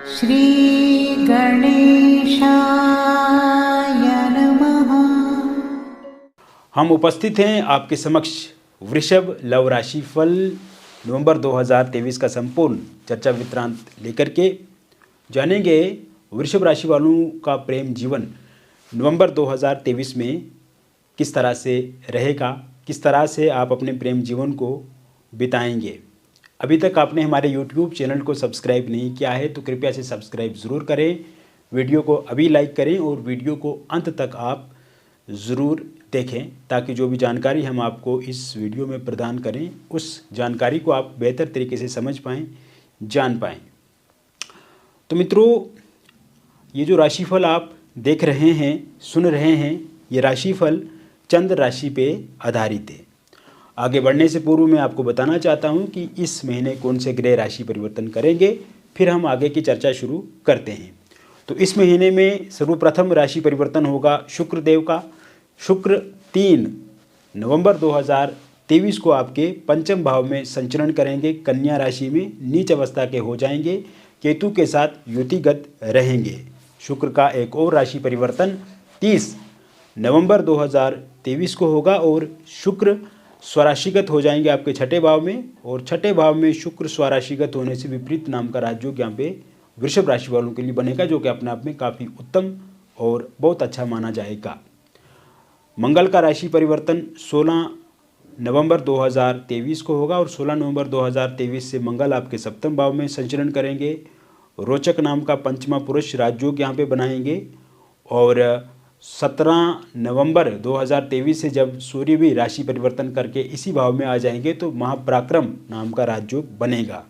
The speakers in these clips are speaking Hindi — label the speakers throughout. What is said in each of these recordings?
Speaker 1: श्री गणेशाय नमः।
Speaker 2: हम उपस्थित हैं आपके समक्ष वृषभ लव राशि फल नवंबर 2023 का संपूर्ण चर्चा वृत्तांत लेकर के जानेंगे वृषभ राशि वालों का प्रेम जीवन नवंबर 2023 में किस तरह से रहेगा, किस तरह से आप अपने प्रेम जीवन को बिताएंगे। अभी तक आपने हमारे YouTube चैनल को सब्सक्राइब नहीं किया है तो कृपया से सब्सक्राइब ज़रूर करें, वीडियो को अभी लाइक करें और वीडियो को अंत तक आप ज़रूर देखें ताकि जो भी जानकारी हम आपको इस वीडियो में प्रदान करें उस जानकारी को आप बेहतर तरीके से समझ पाएँ, जान पाएँ। तो मित्रों, ये जो राशिफल आप देख रहे हैं, सुन रहे हैं, ये राशिफल चंद्र राशि पे आधारित है। आगे बढ़ने से पूर्व मैं आपको बताना चाहता हूं कि इस महीने कौन से ग्रह राशि परिवर्तन करेंगे, फिर हम आगे की चर्चा शुरू करते हैं। तो इस महीने में सर्वप्रथम राशि परिवर्तन होगा शुक्र देव का। शुक्र 3 नवंबर 2023 को आपके पंचम भाव में संचरण करेंगे, कन्या राशि में नीच अवस्था के हो जाएंगे, केतु के साथ युतिगत रहेंगे। शुक्र का एक और राशि परिवर्तन 30 नवंबर 2023 को होगा और शुक्र स्वराशिगत हो जाएंगे आपके छठे भाव में, और छठे भाव में शुक्र स्वराशिगत होने से विपरीत नाम का राजयोग यहाँ पे वृषभ राशि वालों के लिए बनेगा, जो कि अपने आप में काफ़ी उत्तम और बहुत अच्छा माना जाएगा। मंगल का राशि परिवर्तन 16 नवंबर 2023 को होगा और 16 नवंबर 2023 से मंगल आपके सप्तम भाव में संचरण करेंगे। रोचक नाम का पंचमा पुरुष राजयोग यहाँ पे बनाएंगे और 17 नवंबर 2023 से जब सूर्य भी राशि परिवर्तन करके इसी भाव में आ जाएंगे तो महापराक्रम नाम का राजयोग बनेगा।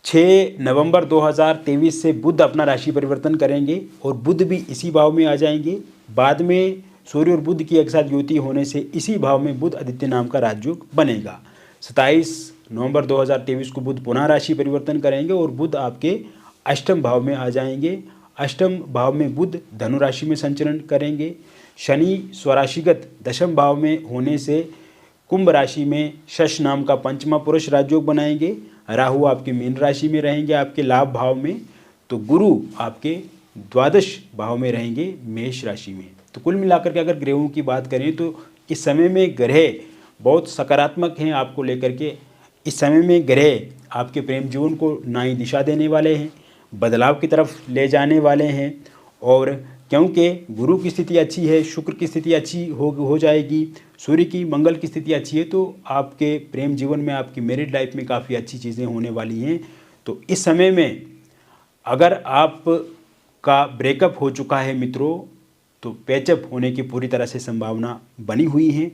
Speaker 2: 6 नवंबर 2023 से बुध अपना राशि परिवर्तन करेंगे और बुध भी इसी भाव में आ जाएंगे। बाद में सूर्य और बुध की एक साथ युति होने से इसी भाव में बुध आदित्य नाम का राजयोग बनेगा। 27 नवंबर 2023 को बुध पुनः राशि परिवर्तन करेंगे और बुध आपके अष्टम भाव में आ जाएंगे। अष्टम भाव में बुध धनु राशि में संचरण करेंगे। शनि स्वराशिगत दशम भाव में होने से कुंभ राशि में शश नाम का पंचमा पुरुष राजयोग बनाएंगे। राहु आपके मीन राशि में रहेंगे आपके लाभ भाव में, तो गुरु आपके द्वादश भाव में रहेंगे मेष राशि में। तो कुल मिलाकर के अगर ग्रहों की बात करें तो इस समय में ग्रह बहुत सकारात्मक हैं आपको लेकर के। इस समय में ग्रह आपके प्रेम जीवन को नई दिशा देने वाले हैं, बदलाव की तरफ ले जाने वाले हैं। और क्योंकि गुरु की स्थिति अच्छी है, शुक्र की स्थिति अच्छी हो जाएगी, सूर्य की मंगल की स्थिति अच्छी है, तो आपके प्रेम जीवन में, आपकी मैरिड लाइफ में काफ़ी अच्छी चीज़ें होने वाली हैं। तो इस समय में अगर आप का ब्रेकअप हो चुका है मित्रों, तो पैचअप होने की पूरी तरह से संभावना बनी हुई है।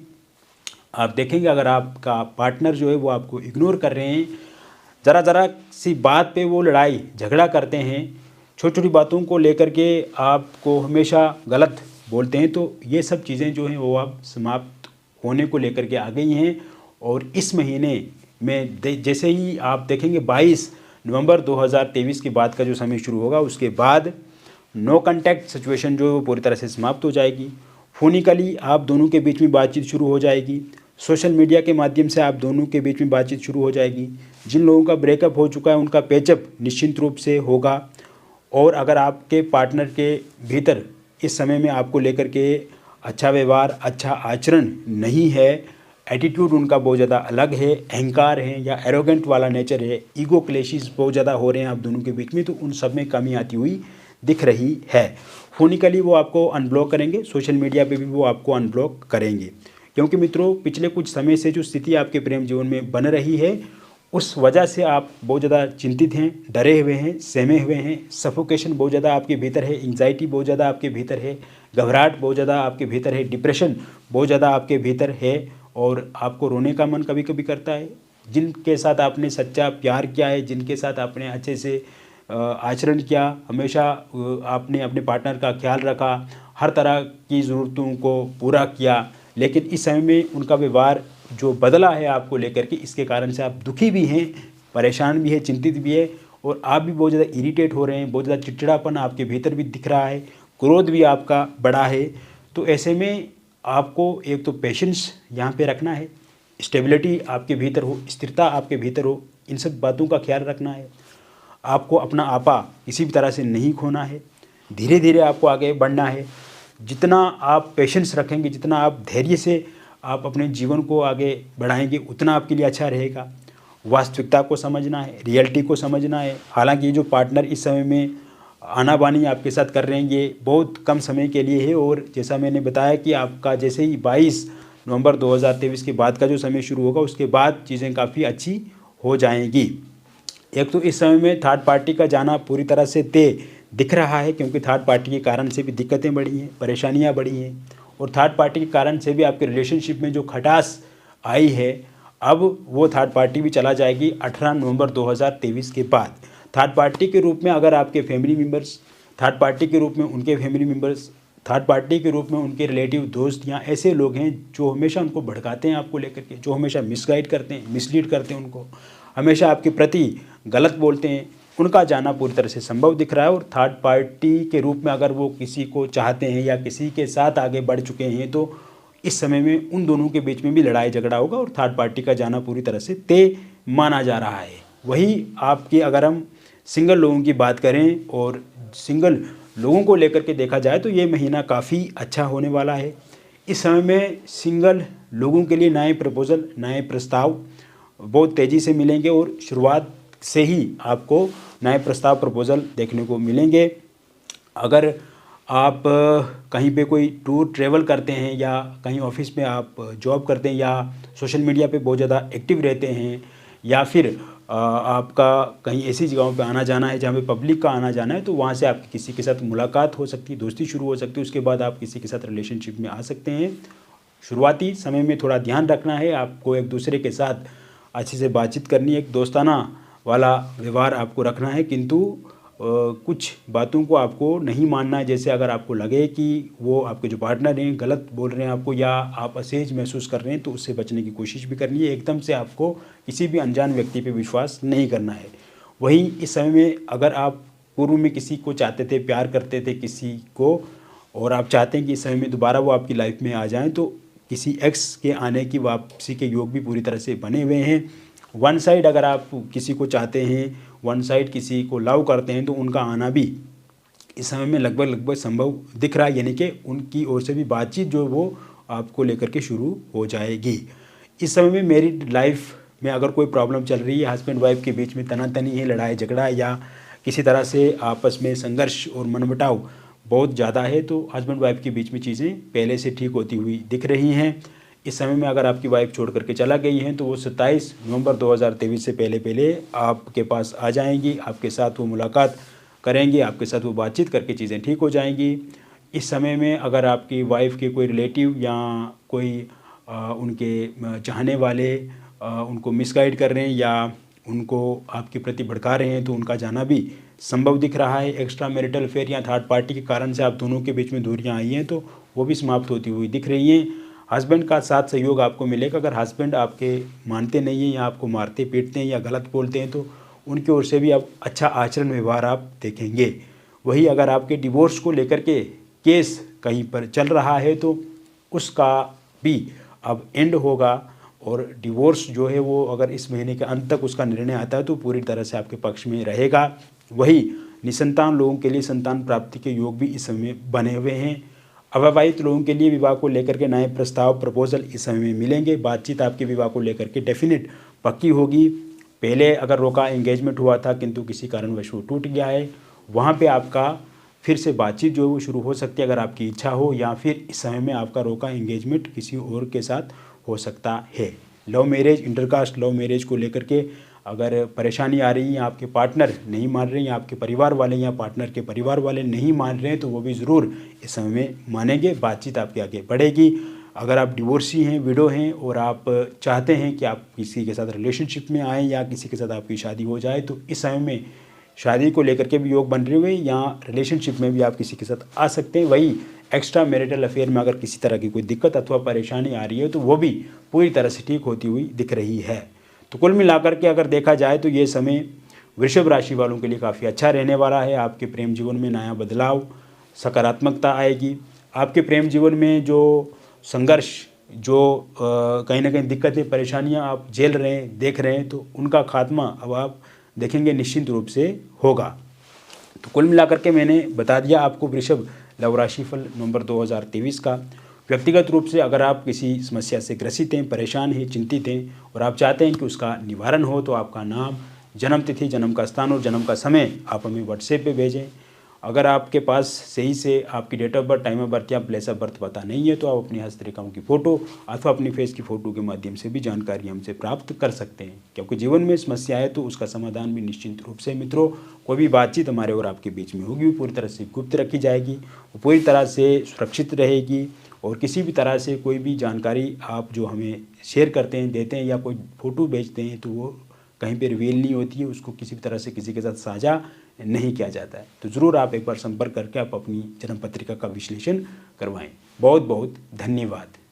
Speaker 2: आप देखेंगे अगर आपका पार्टनर जो है वो आपको इग्नोर कर रहे हैं, ज़रा सी बात पे वो लड़ाई झगड़ा करते हैं, छोटी छोटी बातों को लेकर के आपको हमेशा गलत बोलते हैं, तो ये सब चीज़ें जो हैं वो अब समाप्त होने को लेकर के आ गई हैं। और इस महीने में जैसे ही आप देखेंगे 22 नवंबर 2023 के बाद का जो समय शुरू होगा, उसके बाद नो कॉन्टैक्ट सिचुएशन जो है वो पूरी तरह से समाप्त हो जाएगी। फोनिकली आप दोनों के बीच में बातचीत शुरू हो जाएगी, सोशल मीडिया के माध्यम से आप दोनों के बीच में बातचीत शुरू हो जाएगी। जिन लोगों का ब्रेकअप हो चुका है उनका पैचअप निश्चित रूप से होगा। और अगर आपके पार्टनर के भीतर इस समय में आपको लेकर के अच्छा व्यवहार, अच्छा आचरण नहीं है, एटीट्यूड उनका बहुत ज़्यादा अलग है, अहंकार है या एरोगेंट वाला नेचर है, ईगो क्लेशेस बहुत ज़्यादा हो रहे हैं आप दोनों के बीच में, तो उन सब में कमी आती हुई दिख रही है। फोनिकली वो आपको अनब्लॉक करेंगे, सोशल मीडिया पे भी वो आपको अनब्लॉक करेंगे। क्योंकि मित्रों पिछले कुछ समय से जो स्थिति आपके प्रेम जीवन में बन रही है उस वजह से आप बहुत ज़्यादा चिंतित हैं, डरे हुए हैं, सहमे हुए हैं, सफोकेशन बहुत ज़्यादा आपके भीतर है, एंग्जाइटी बहुत ज़्यादा आपके भीतर है, घबराहट बहुत ज़्यादा आपके भीतर है, डिप्रेशन बहुत ज़्यादा आपके भीतर है और आपको रोने का मन कभी कभी करता है। जिनके साथ आपने सच्चा प्यार किया है, जिनके साथ आपने अच्छे से आचरण किया, हमेशा आपने अपने पार्टनर का ख्याल रखा, हर तरह की ज़रूरतों को पूरा किया, लेकिन इस समय में उनका व्यवहार जो बदला है आपको लेकर के, इसके कारण से आप दुखी भी हैं, परेशान भी हैं, चिंतित भी है और आप भी बहुत ज़्यादा इरिटेट हो रहे हैं, बहुत ज़्यादा चिड़चिड़ापन आपके भीतर भी दिख रहा है, क्रोध भी आपका बढ़ा है। तो ऐसे में आपको एक तो पेशेंस यहाँ पे रखना है, स्टेबिलिटी आपके भीतर हो, स्थिरता आपके भीतर हो, इन सब बातों का ख्याल रखना है। आपको अपना आपा किसी भी तरह से नहीं खोना है, धीरे धीरे आपको आगे बढ़ना है। जितना आप पेशेंस रखेंगे, जितना आप धैर्य से आप अपने जीवन को आगे बढ़ाएंगे, उतना आपके लिए अच्छा रहेगा। वास्तविकता को समझना है, रियलिटी को समझना है। हालांकि ये जो पार्टनर इस समय में आनाबानी आपके साथ कर रहे हैं, ये बहुत कम समय के लिए है, और जैसा मैंने बताया कि आपका जैसे ही 22 नवंबर 2023 के बाद का जो समय शुरू होगा, उसके बाद चीज़ें काफ़ी अच्छी हो जाएंगी। एक तो इस समय में थर्ड पार्टी का जाना पूरी तरह से तय दिख रहा है, क्योंकि थर्ड पार्टी के कारण से भी दिक्कतें बढ़ी हैं, परेशानियां बढ़ी हैं, और थर्ड पार्टी के कारण से भी आपके रिलेशनशिप में जो खटास आई है, अब वो थर्ड पार्टी भी चला जाएगी 18 नवंबर 2023 के बाद। थर्ड पार्टी के रूप में अगर आपके फैमिली मेम्बर्स, थर्ड पार्टी के रूप में उनके फैमिली मेम्बर्स, थर्ड पार्टी के रूप में उनके रिलेटिव, दोस्त या ऐसे लोग हैं जो हमेशा उनको भड़काते हैं आपको लेकर के, जो हमेशा मिसगाइड करते हैं, मिसलीड करते हैं, उनको हमेशा आपके प्रति गलत बोलते हैं, उनका जाना पूरी तरह से संभव दिख रहा है। और थर्ड पार्टी के रूप में अगर वो किसी को चाहते हैं या किसी के साथ आगे बढ़ चुके हैं, तो इस समय में उन दोनों के बीच में भी लड़ाई झगड़ा होगा और थर्ड पार्टी का जाना पूरी तरह से तय माना जा रहा है। वही आपके अगर हम सिंगल लोगों की बात करें और सिंगल लोगों को लेकर के देखा जाए, तो ये महीना काफ़ी अच्छा होने वाला है। इस समय में सिंगल लोगों के लिए नए प्रपोजल, नए प्रस्ताव बहुत तेज़ी से मिलेंगे, और शुरुआत से ही आपको नए प्रस्ताव, प्रपोजल देखने को मिलेंगे। अगर आप कहीं पे कोई टूर ट्रैवल करते हैं, या कहीं ऑफिस में आप जॉब करते हैं, या सोशल मीडिया पे बहुत ज़्यादा एक्टिव रहते हैं, या फिर आपका कहीं ऐसी जगहों पे आना जाना है जहाँ पे पब्लिक का आना जाना है, तो वहाँ से आपकी किसी के साथ मुलाकात हो सकती है, दोस्ती शुरू हो सकती है, उसके बाद आप किसी के साथ रिलेशनशिप में आ सकते हैं। शुरुआती समय में थोड़ा ध्यान रखना है, आपको एक दूसरे के साथ अच्छे से बातचीत करनी है, एक दोस्ताना वाला व्यवहार आपको रखना है, किंतु कुछ बातों को आपको नहीं मानना है। जैसे अगर आपको लगे कि वो आपके जो पार्टनर हैं गलत बोल रहे हैं आपको, या आप असहज महसूस कर रहे हैं, तो उससे बचने की कोशिश भी करनी है। एकदम से आपको किसी भी अनजान व्यक्ति पे विश्वास नहीं करना है। वहीं इस समय में अगर आप पूर्व में किसी को चाहते थे, प्यार करते थे किसी को, और आप चाहते हैं कि इस समय में दोबारा वो आपकी लाइफ में आ जाएँ, तो किसी एक्स के आने की वापसी के योग भी पूरी तरह से बने हुए हैं। वन साइड अगर आप किसी को चाहते हैं, वन साइड किसी को लव करते हैं, तो उनका आना भी इस समय में लगभग संभव दिख रहा है, यानी कि उनकी ओर से भी बातचीत जो वो आपको लेकर के शुरू हो जाएगी। इस समय में मैरिड लाइफ में अगर कोई प्रॉब्लम चल रही है, हस्बैंड वाइफ के बीच में तनातनी है, लड़ाई झगड़ा, या किसी तरह से आपस में संघर्ष और मनमुटाव बहुत ज़्यादा है, तो हस्बैंड वाइफ के बीच में चीज़ें पहले से ठीक होती हुई दिख रही हैं। इस समय में अगर आपकी वाइफ छोड़ करके चला गई हैं, तो वो 27 नवंबर 2023 से पहले आपके पास आ जाएंगी, आपके साथ वो मुलाकात करेंगे, आपके साथ वो बातचीत करके चीज़ें ठीक हो जाएंगी। इस समय में अगर आपकी वाइफ के कोई रिलेटिव या कोई उनके चाहने वाले उनको मिसगाइड कर रहे हैं या उनको आपके प्रति भड़का रहे हैं, तो उनका जाना भी संभव दिख रहा है। एक्स्ट्रा मैरिटल अफेयर या थर्ड पार्टी के कारण से आप दोनों के बीच में दूरियां आई हैं, तो वो भी समाप्त होती हुई दिख रही हैं। हस्बैंड का साथ सहयोग आपको मिलेगा। अगर हस्बैंड आपके मानते नहीं हैं या आपको मारते पीटते हैं या गलत बोलते हैं, तो उनकी ओर से भी आप अच्छा आचरण व्यवहार आप देखेंगे। वही अगर आपके डिवोर्स को लेकर के केस कहीं पर चल रहा है, तो उसका भी अब एंड होगा, और डिवोर्स जो है वो अगर इस महीने के अंत तक उसका निर्णय आता है, तो पूरी तरह से आपके पक्ष में रहेगा। वही निसंतान लोगों के लिए संतान प्राप्ति के योग भी इस समय बने हुए हैं। अविवाहित लोगों के लिए विवाह को लेकर के नए प्रस्ताव, प्रपोजल इस समय में मिलेंगे। बातचीत आपके विवाह को लेकर के डेफिनेट पक्की होगी। पहले अगर रोका एंगेजमेंट हुआ था किंतु किसी कारणवश वो टूट गया है, वहाँ पे आपका फिर से बातचीत जो है वो शुरू हो सकती है अगर आपकी इच्छा हो, या फिर इस समय में आपका रोका एंगेजमेंट किसी और के साथ हो सकता है। Love marriage, intercaste love marriage को लेकर के अगर परेशानी आ रही है, आपके पार्टनर नहीं मान रहे हैं, या आपके परिवार वाले या पार्टनर के परिवार वाले नहीं मान रहे हैं, तो वो भी ज़रूर इस समय में मानेंगे, बातचीत आपके आगे बढ़ेगी। अगर आप डिवोर्सी हैं, विडो हैं, और आप चाहते हैं कि आप किसी के साथ रिलेशनशिप में आएँ या किसी के साथ आपकी शादी हो जाए, तो इस समय में शादी को लेकर के भी योग बन रहे हुए, या रिलेशनशिप में भी आप किसी के साथ आ सकते हैं। वही एक्स्ट्रा मैरिटल अफेयर में अगर किसी तरह की कोई दिक्कत अथवा परेशानी आ रही है, तो वो भी पूरी तरह से ठीक होती हुई दिख रही है। तो कुल मिलाकर के अगर देखा जाए तो ये समय वृषभ राशि वालों के लिए काफ़ी अच्छा रहने वाला है। आपके प्रेम जीवन में नया बदलाव, सकारात्मकता आएगी। आपके प्रेम जीवन में जो संघर्ष, जो कहीं ना कहीं दिक्कतें, परेशानियां आप झेल रहे हैं, देख रहे हैं, तो उनका खात्मा अब आप देखेंगे निश्चिंत रूप से होगा। तो कुल मिलाकर के मैंने बता दिया आपको वृषभ लव राशिफल नवंबर 2023 का। व्यक्तिगत रूप से अगर आप किसी समस्या से ग्रसित हैं, परेशान हैं, चिंतित हैं और आप चाहते हैं कि उसका निवारण हो, तो आपका नाम, जन्म तिथि, जन्म का स्थान और जन्म का समय आप हमें व्हाट्सएप पे भेजें। अगर आपके पास सही से आपकी date of birth, time of birth या प्लेस ऑफ बर्थ पता नहीं है, तो आप अपनी हस्तरेखाओं की फ़ोटो अथवा अपनी फेस की फ़ोटो के माध्यम से भी जानकारी हमसे प्राप्त कर सकते हैं। क्योंकि जीवन में समस्या है तो उसका समाधान भी निश्चित रूप से मित्रों, कोई भी बातचीत हमारे और आपके बीच में होगी वो पूरी तरह से गुप्त रखी जाएगी, वो पूरी तरह से सुरक्षित रहेगी। और किसी भी तरह से कोई भी जानकारी आप जो हमें शेयर करते हैं, देते हैं या कोई फ़ोटो भेजते हैं, तो वो कहीं पे रिवील नहीं होती है, उसको किसी भी तरह से किसी के साथ साझा नहीं किया जाता है। तो ज़रूर आप एक बार संपर्क करके आप अपनी जन्म पत्रिका का विश्लेषण करवाएं। बहुत बहुत धन्यवाद।